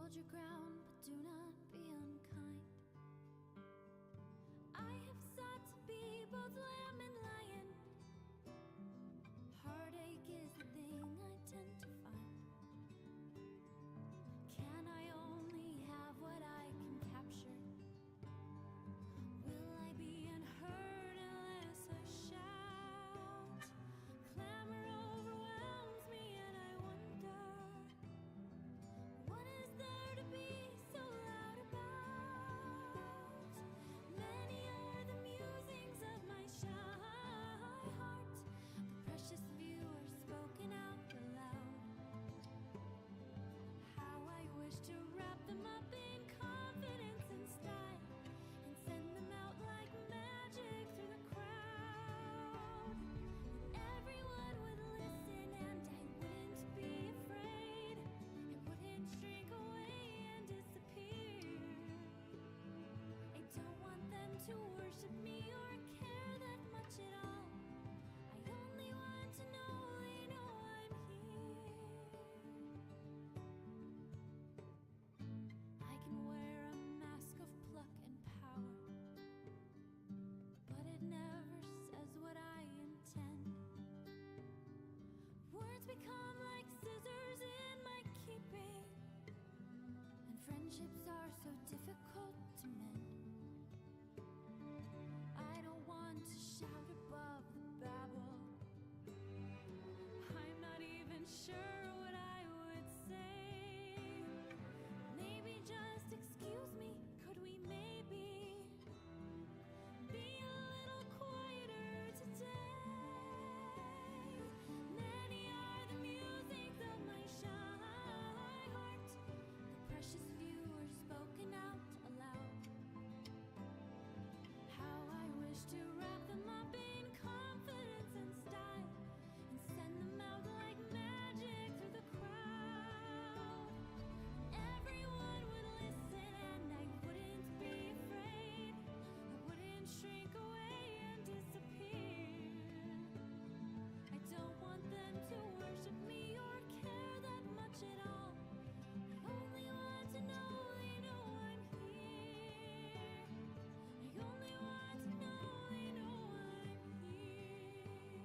Hold your ground, but do not be unkind. I have sought to be both lamb and lion. Heartache is the thing I tend to find. Can I only have what I can capture? Will I be unheard unless I shout? Clamor overwhelms me and I wonder, what is there to be so loud about? Many are the musings of my shy heart, the precious few are spoken out aloud. How I wish to wrap them up in confidence and style and send them out like magic through the crowd. And everyone would listen and I wouldn't be afraid. I wouldn't shrink away and disappear. I don't want them to worship me or care that much at all. I only want to know they know I'm here. I can wear a mask of pluck and power, but it never says what I intend. Words become like scissors in my keeping, and friendships are so difficult to mend. I don't want to shout above the babble. I'm not even sure what I would say. Maybe just excuse me, could we maybe be a little quieter today? Many are the musings of my shy heart, the precious few are spoken out aloud. How I wish to wrap them up in confidence and style and send them out like magic through the crowd. Everyone would listen and I wouldn't be afraid. I wouldn't shrink away and disappear. I don't want them to worship me or care that much at all. I only want to know they know I'm here. I only want to know they know I'm here.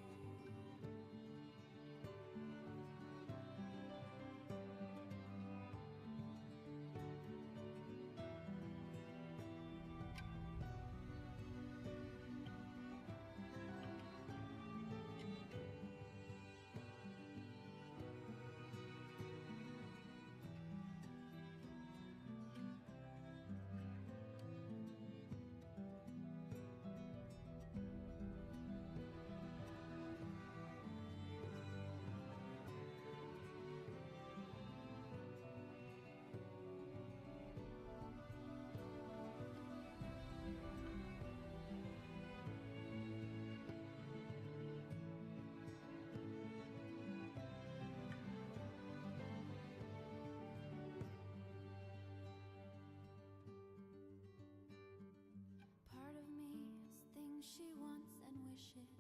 Part of me is things she wants and wishes.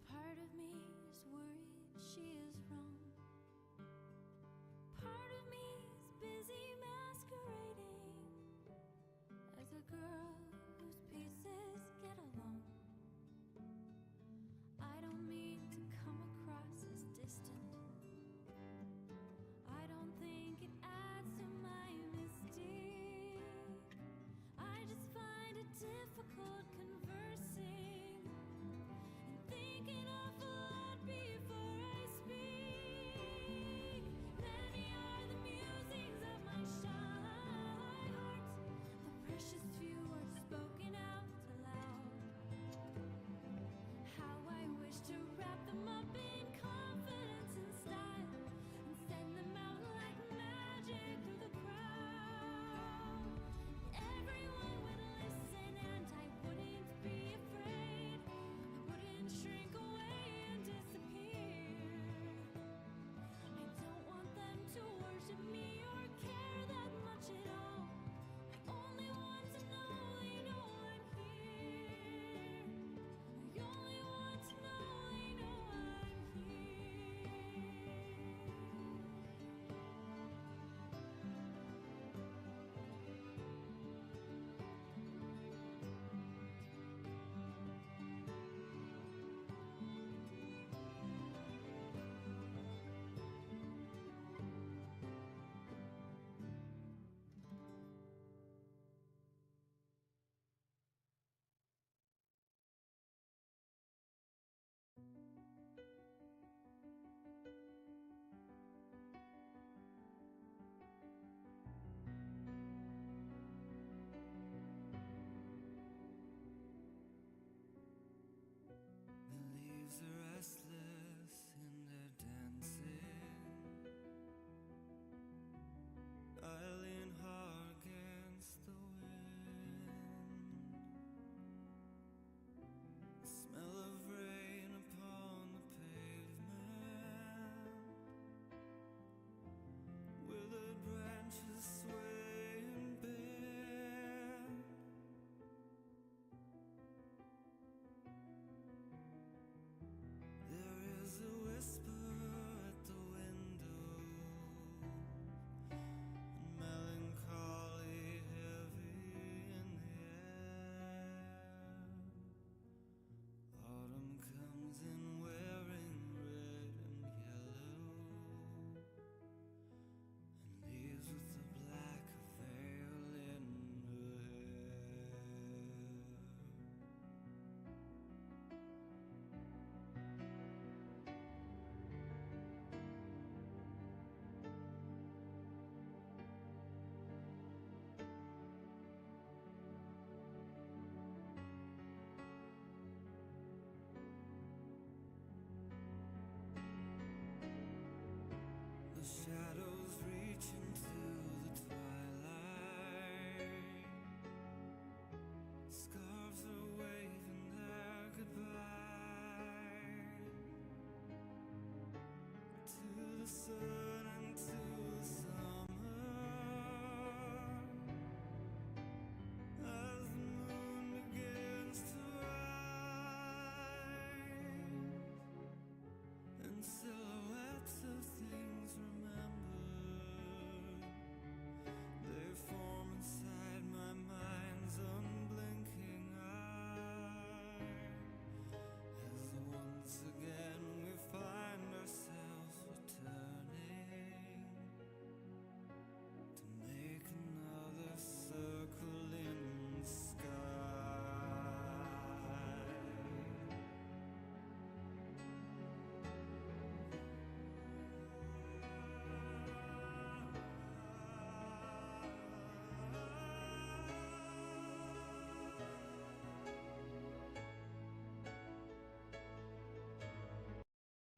Part of me is worried she is wrong. Part of me is busy masquerading as a girl whose pieces get along. I don't mean to come across as distant. I don't think it adds to my mystique. I just find it difficult conversing and thinking awful lot before I speak. Many are the musings of my shy heart, the precious few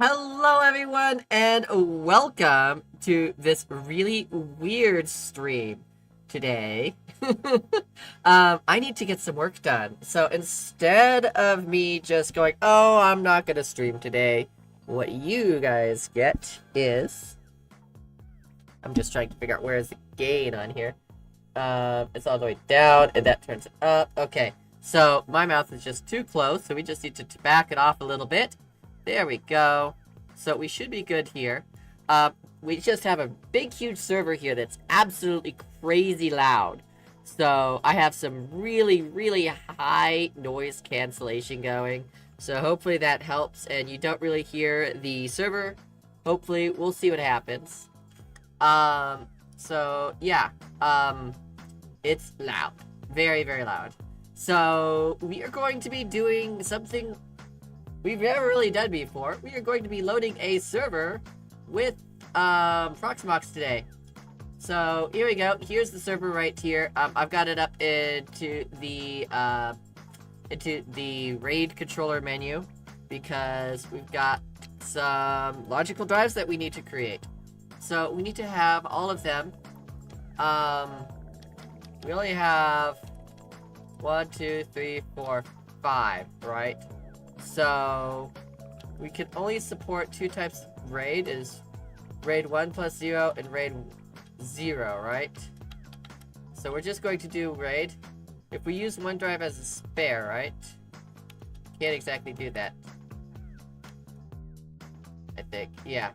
Hello, everyone, and welcome to this really weird stream today. I need to get some work done. So instead of me just going, oh, I'm not going to stream today, what you guys get is... I'm just trying to figure out where is the gain on here. It's all the way down, and that turns it up. Okay, so my mouth is just too close, so we just need to back it off a little bit. There we go. So we should be good here. We just have a big, huge server here that's absolutely crazy loud. So I have some really, really high noise cancellation going. So hopefully that helps and you don't really hear the server. Hopefully, we'll see what happens. So yeah. It's loud. Very, very loud. So we are going to be doing something we've never really done before. We are going to be loading a server with Proxmox today. So here we go. Here's the server right here. I've got it up into the RAID controller menu because we've got some logical drives that we need to create. So we need to have all of them. We only have 1, 2, 3, 4, 5, right? So we can only support 2 types of RAID, is RAID 1 plus 0 and RAID 0, right? So we're just going to do RAID. If we use one drive as a spare, right? Can't exactly do that. I think, yeah.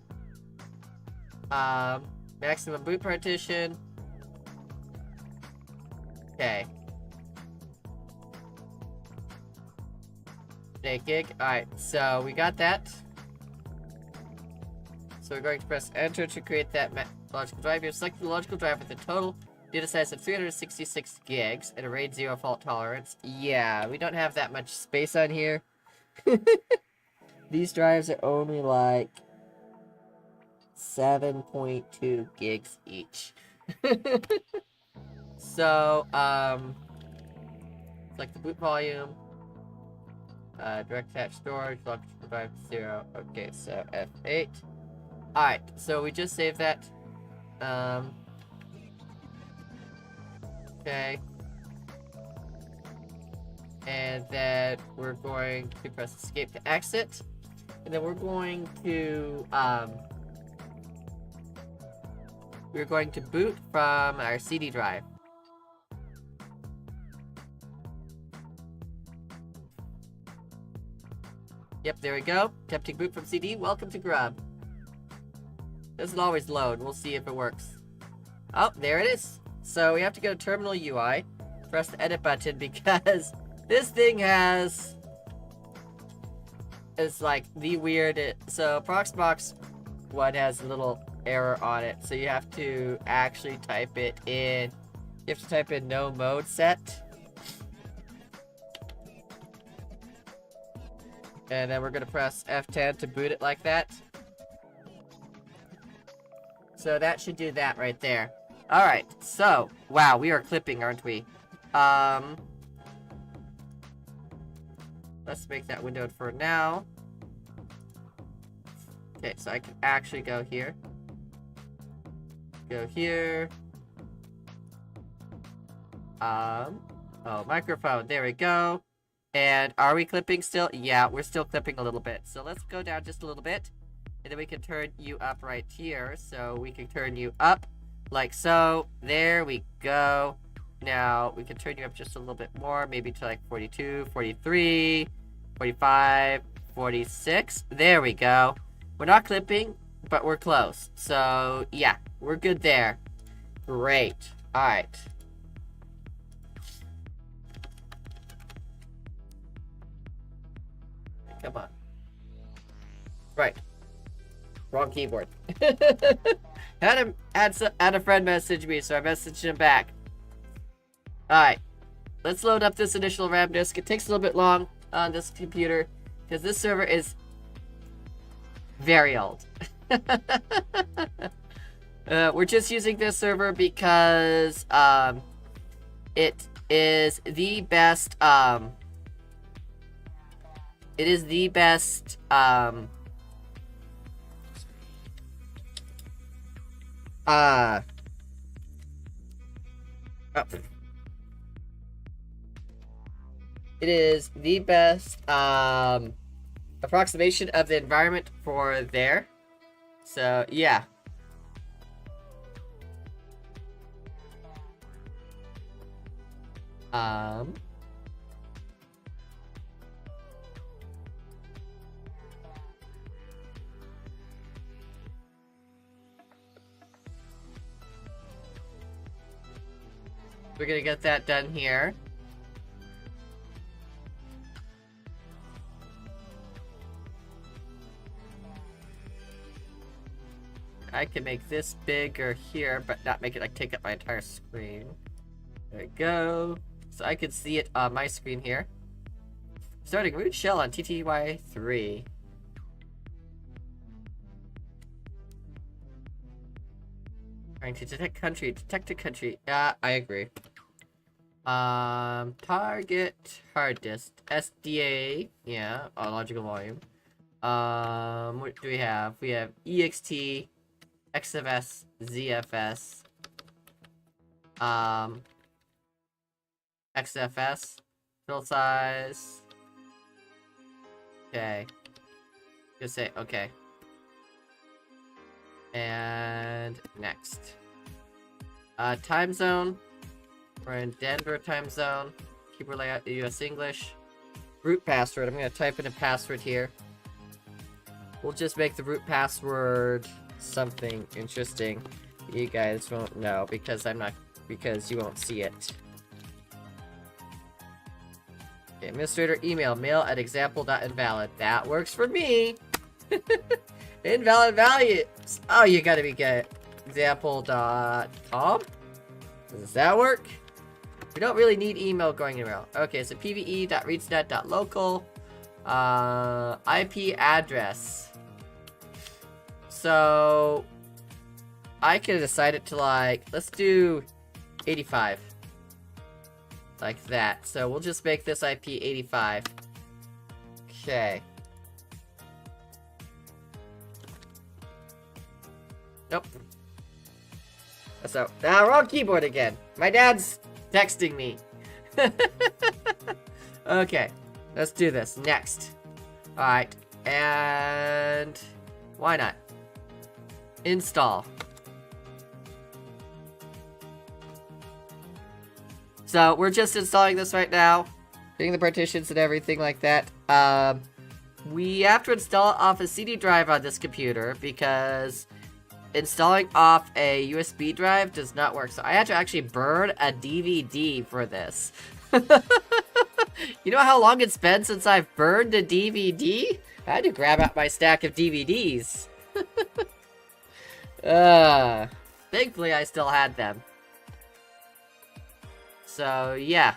Maximum boot partition. Okay. 8 gig. Alright, so we got that. So we're going to press enter to create that logical drive. You're selecting the logical drive with a total data size of 366 gigs and a RAID 0 fault tolerance. Yeah, we don't have that much space on here. These drives are only like 7.2 gigs each. So, select the boot volume. Direct attach storage, logical drive 0. Okay, so F8. Alright, so we just saved that. Okay. And then we're going to press escape to exit. And then we're going to, boot from our CD drive. Yep, there we go. Attempting boot from CD. Welcome to Grub. Doesn't always load. We'll see if it works. Oh, there it is. So we have to go to Terminal UI. Press the edit button because this thing has... It's like the weird... So Proxmox one has a little error on it. So you have to actually type it in. You have to type in no mode set. And then we're going to press F10 to boot it like that. So that should do that right there. Alright, so, wow, we are clipping, aren't we? Let's make that windowed for now. Okay, so I can actually go here. Go here. Oh, microphone, there we go. And are we clipping still? Yeah, we're still clipping a little bit. So let's go down just a little bit. And then we can turn you up right here. So we can turn you up like so. There we go. Now we can turn you up just a little bit more, maybe to like 42, 43, 45, 46. There we go. We're not clipping, but we're close. So yeah, we're good there. Great. All right. Come on. Right. Wrong keyboard. Had a friend message me, so I messaged him back. Alright. Let's load up this initial RAM disk. It takes a little bit long on this computer, because this server is very old. We're just using this server because, it is the best, it is the best, oh. It is the best, approximation of the environment for there. So, yeah. We're gonna get that done here. I can make this bigger here, but not make it like take up my entire screen. There we go. So I can see it on my screen here. Starting root shell on TTY3. Trying to detect a country. Yeah, I agree. Target hard disk. SDA. Yeah, logical volume. What do we have? We have EXT, XFS, ZFS, XFS, fill size. Okay. Just say okay. And next. Time zone. We're in Denver time zone. Keyboard layout, US English. Root password. I'm gonna type in a password here. We'll just make the root password something interesting. You guys won't know because you won't see it. Okay, administrator email, mail@example.invalid. That works for me. Invalid values. Oh, you gotta be good. Example.com? Does that work? We don't really need email going around. Okay, so pve.readsnet.local. IP address. So I could have decided to let's do 85. Like that. So we'll just make this IP 85. Okay. Nope. So, wrong keyboard again. My dad's texting me. Okay. Let's do this. Next. Alright. And why not? Install. So, we're just installing this right now. Getting the partitions and everything like that. We have to install it off a CD drive on this computer because installing off a USB drive does not work. So I had to actually burn a DVD for this. You know how long it's been since I've burned a DVD? I had to grab out my stack of DVDs. Thankfully I still had them. So, yeah.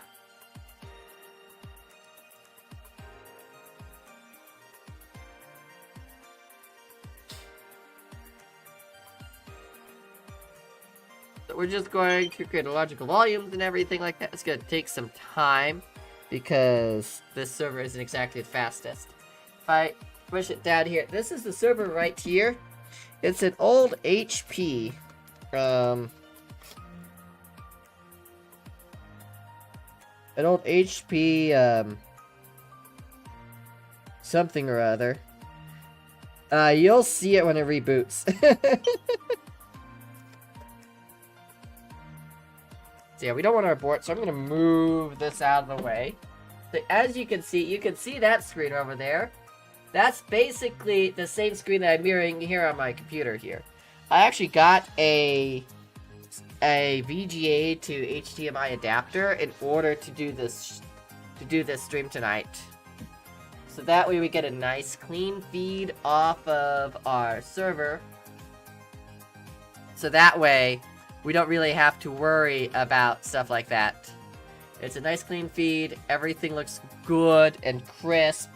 So we're just going to create a logical volumes and everything like that. It's going to take some time because this server isn't exactly the fastest. If I push it down here, this is the server right here. It's an old HP. An old HP, something or other. You'll see it when it reboots. So yeah, we don't want to abort, so I'm gonna move this out of the way. So as you can see that screen over there. That's basically the same screen that I'm mirroring here on my computer here. I actually got a VGA to HDMI adapter in order to do this stream tonight. So that way we get a nice clean feed off of our server. So that way we don't really have to worry about stuff like that. It's a nice clean feed, everything looks good and crisp.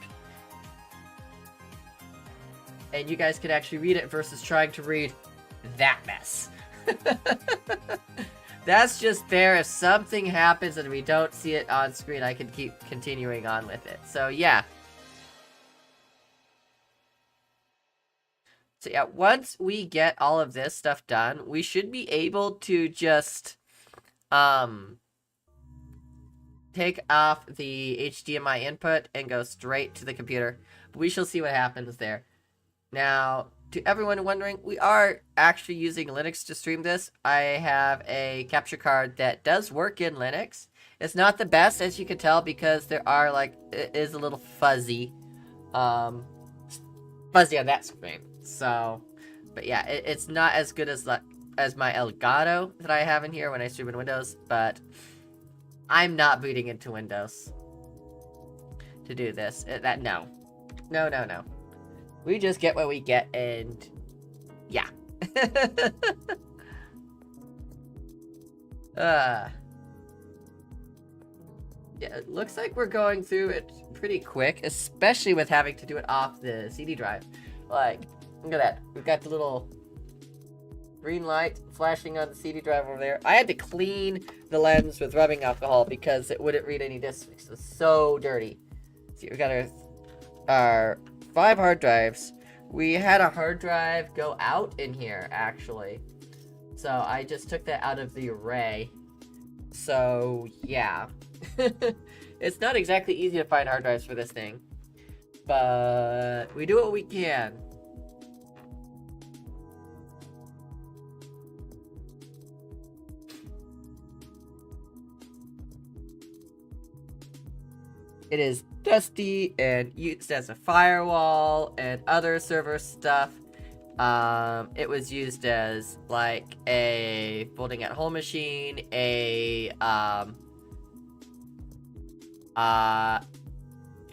And you guys can actually read it versus trying to read that mess. That's just there. If something happens and we don't see it on screen, I can keep continuing on with it. So yeah. So yeah, once we get all of this stuff done, we should be able to just take off the HDMI input and go straight to the computer. But we shall see what happens there. Now, to everyone wondering, we are actually using Linux to stream this. I have a capture card that does work in Linux. It's not the best, as you can tell, because there are, like, it is a little fuzzy. Fuzzy on that screen. So, but yeah, it's not as good as my Elgato that I have in here when I stream in Windows, but I'm not booting into Windows to do this. No. No. We just get what we get, and yeah. Yeah, it looks like we're going through it pretty quick, especially with having to do it off the CD drive. Like, look at that. We've got the little green light flashing on the CD drive over there. I had to clean the lens with rubbing alcohol because it wouldn't read any discs. It was so dirty. See, we got our 5 hard drives. We had a hard drive go out in here, actually. So I just took that out of the array. So, yeah. It's not exactly easy to find hard drives for this thing. But we do what we can. It is dusty and used as a firewall and other server stuff. It was used as like a folding at home machine, a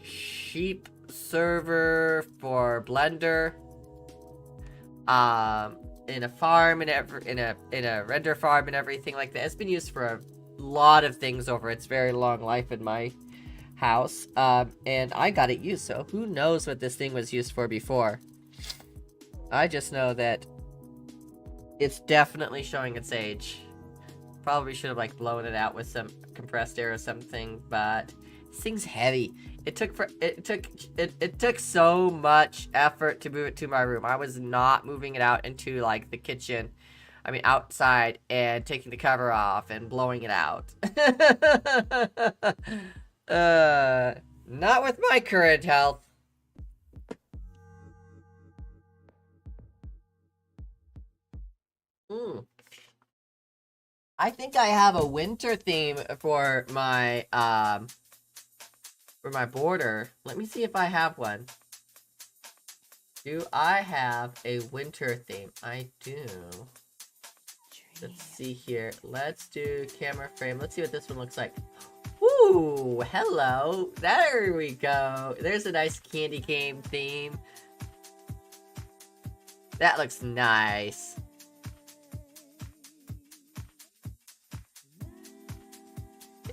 sheep server for Blender, in a farm and in a render farm and everything like that. It's been used for a lot of things over its very long life in my house, and I got it used, so who knows what this thing was used for before. I just know that it's definitely showing its age. Probably should have like blown it out with some compressed air or something, but this thing's heavy. It took so much effort to move it to my room. I was not moving it out into like the kitchen. I mean outside and taking the cover off and blowing it out. Not with my current health. I think I have a winter theme for my border. Let me see if I have one. Do I have a winter theme? I do. Let's see here. Let's do camera frame. Let's see what this one looks like. Ooh, hello. There we go. There's a nice candy cane theme. That looks nice.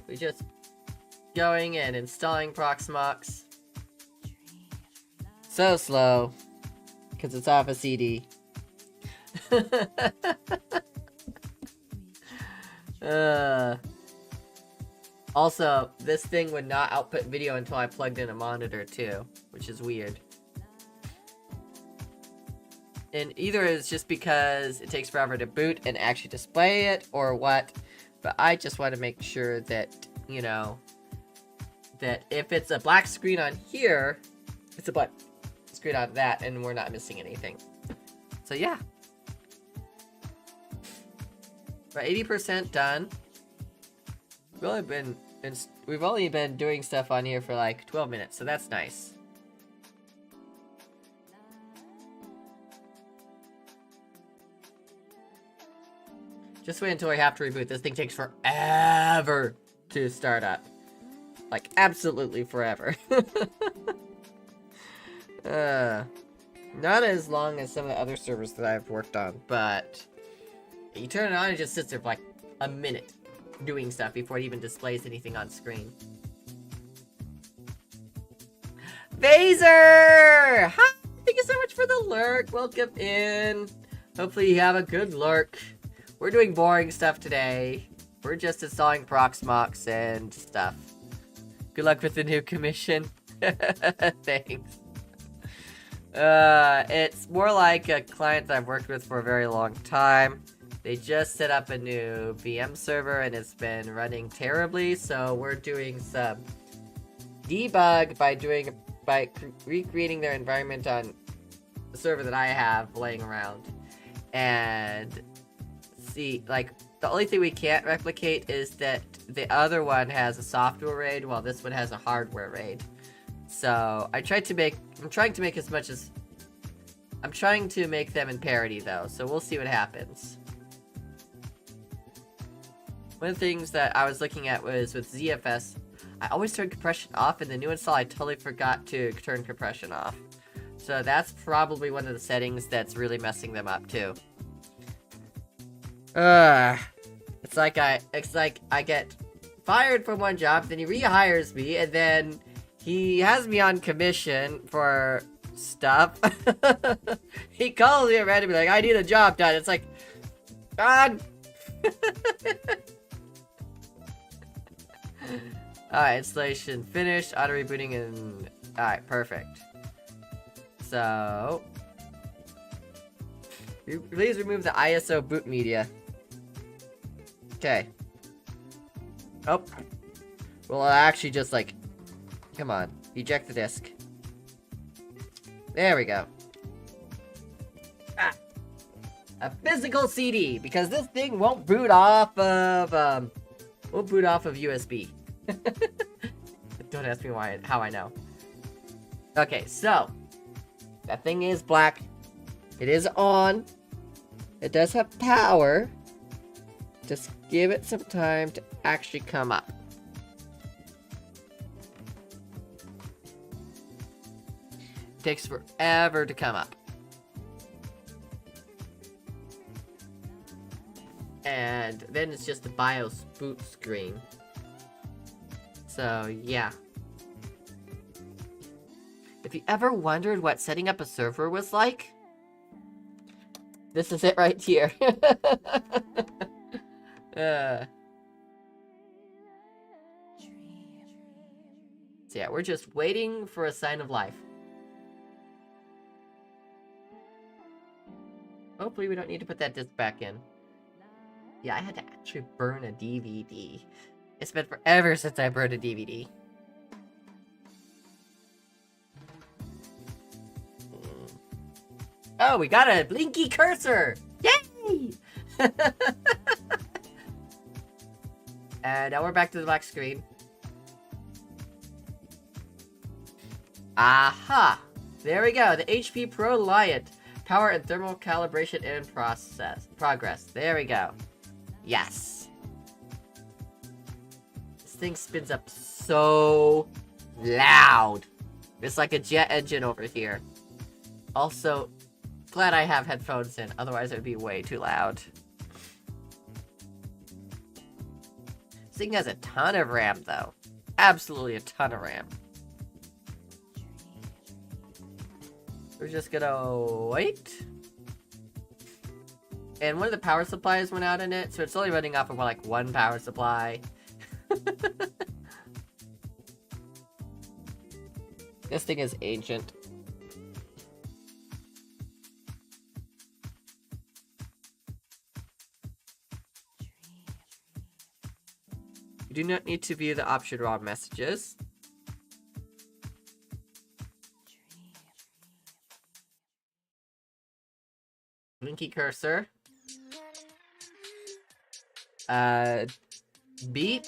We're just going and installing Proxmox. So slow. Because it's off a CD. Also, this thing would not output video until I plugged in a monitor too, which is weird. And either it's just because it takes forever to boot and actually display it, or what, but I just want to make sure that, you know, that if it's a black screen on here, it's a black screen on that, and we're not missing anything. So yeah. We're 80% done. We've only been doing stuff on here for like 12 minutes, so that's nice. Just wait until I have to reboot. This thing takes forever to start up. Like, absolutely forever. Not as long as some of the other servers that I've worked on, but you turn it on, it just sits there for like a minute doing stuff before it even displays anything on screen. Phaser! Hi! Thank you so much for the lurk. Welcome in. Hopefully you have a good lurk. We're doing boring stuff today. We're just installing Proxmox and stuff. Good luck with the new commission. Thanks. It's more like a client that I've worked with for a very long time. They just set up a new VM server and it's been running terribly, so we're doing some debug by recreating their environment on the server that I have laying around. And see, like, the only thing we can't replicate is that the other one has a software RAID while this one has a hardware RAID. So I'm trying to make them in parity though, so we'll see what happens. One of the things that I was looking at was with ZFS, I always turn compression off, and the new install I totally forgot to turn compression off. So that's probably one of the settings that's really messing them up too. It's like I get fired from one job, then he rehires me, and then he has me on commission for stuff. He calls me randomly like, I need a job done. It's like, God. Alright, installation finished, auto rebooting, and alright, perfect. So please remove the ISO boot media. Okay. Oh. Well, I'll actually just like, come on, eject the disk. There we go. Ah. A physical CD, because this thing won't boot off of USB. Don't ask me how I know. Okay, so that thing is black. It is on. It does have power. Just give it some time to actually come up. It takes forever to come up. And then it's just the BIOS boot screen. So, yeah. If you ever wondered what setting up a server was like, this is it right here. So yeah, we're just waiting for a sign of life. Hopefully we don't need to put that disc back in. Yeah, I had to actually burn a DVD. It's been forever since I burned a DVD. Oh, we got a blinky cursor! Yay! And now we're back to the black screen. Aha! There we go, the HP Pro Liant. Power and thermal calibration in progress. There we go. Yes. This thing spins up so loud. It's like a jet engine over here. Also, glad I have headphones in, otherwise it would be way too loud. This thing has a ton of RAM though. Absolutely a ton of RAM. We're just gonna wait. And one of the power supplies went out in it, so it's only running off of more like one power supply. This thing is ancient. You do not need to view the option raw messages. Blinky cursor. Beep.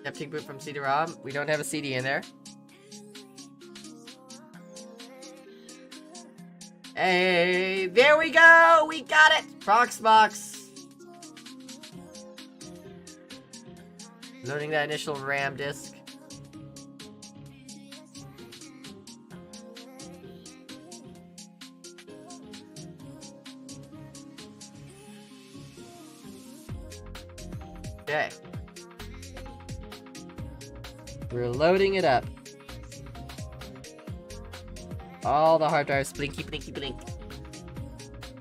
Empty boot from CD-ROM. We don't have a CD in there. Hey, there we go! We got it! Proxbox. Loading that initial RAM disk. Okay. We're loading it up. All the hard drives blinky, blinky, blink.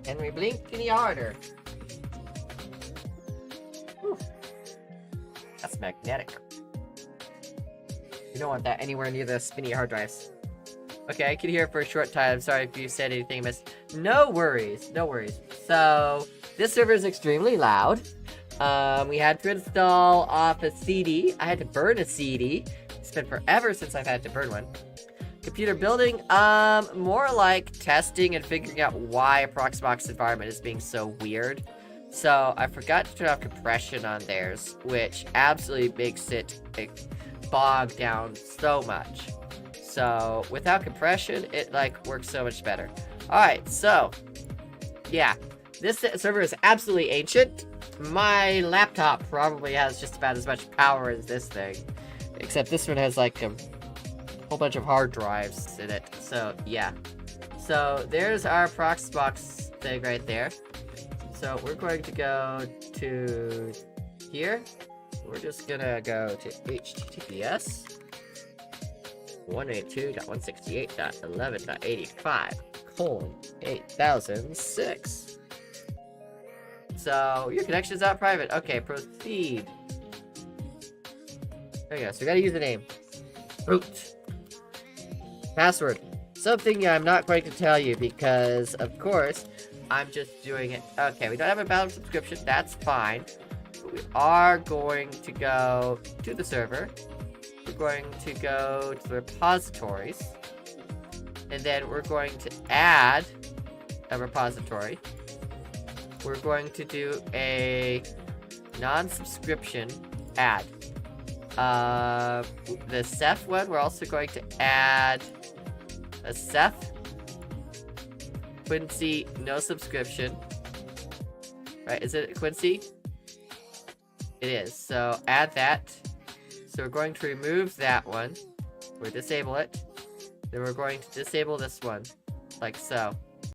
Can we blink any harder? Whew. That's magnetic. You don't want that anywhere near the spinny hard drives. Okay, I could hear it for a short time. Sorry if you said anything missed. No worries, no worries. So, this server is extremely loud. We had to install off a CD. I had to burn a CD. It's been forever since I've had to burn one. Computer building, more like testing and figuring out why a Proxbox environment is being so weird. So, I forgot to turn off compression on theirs, which absolutely makes it bog down so much. So, without compression, it, works so much better. Alright, so, yeah. This server is absolutely ancient. My laptop probably has just about as much power as this thing. Except this one has, a whole bunch of hard drives in it. So, yeah. So, there's our Proxbox thing right there. So, we're going to go to here. We're just gonna go to HTTPS 192.168.11.85:8006. So, your connection is not private. Okay, proceed. There you go. So, we gotta use the name. Root. Password. Something I'm not going to tell you because, of course, I'm just doing it. Okay, we don't have a valid subscription. That's fine. But we are going to go to the server. We're going to go to the repositories. And then we're going to add a repository. We're going to do a non-subscription add. The Ceph one, we're also going to add a Ceph Quincy no subscription. Right, is it Quincy? It is, so add that. So we're going to remove that one. We'll disable it. Then we're going to disable this one, like so.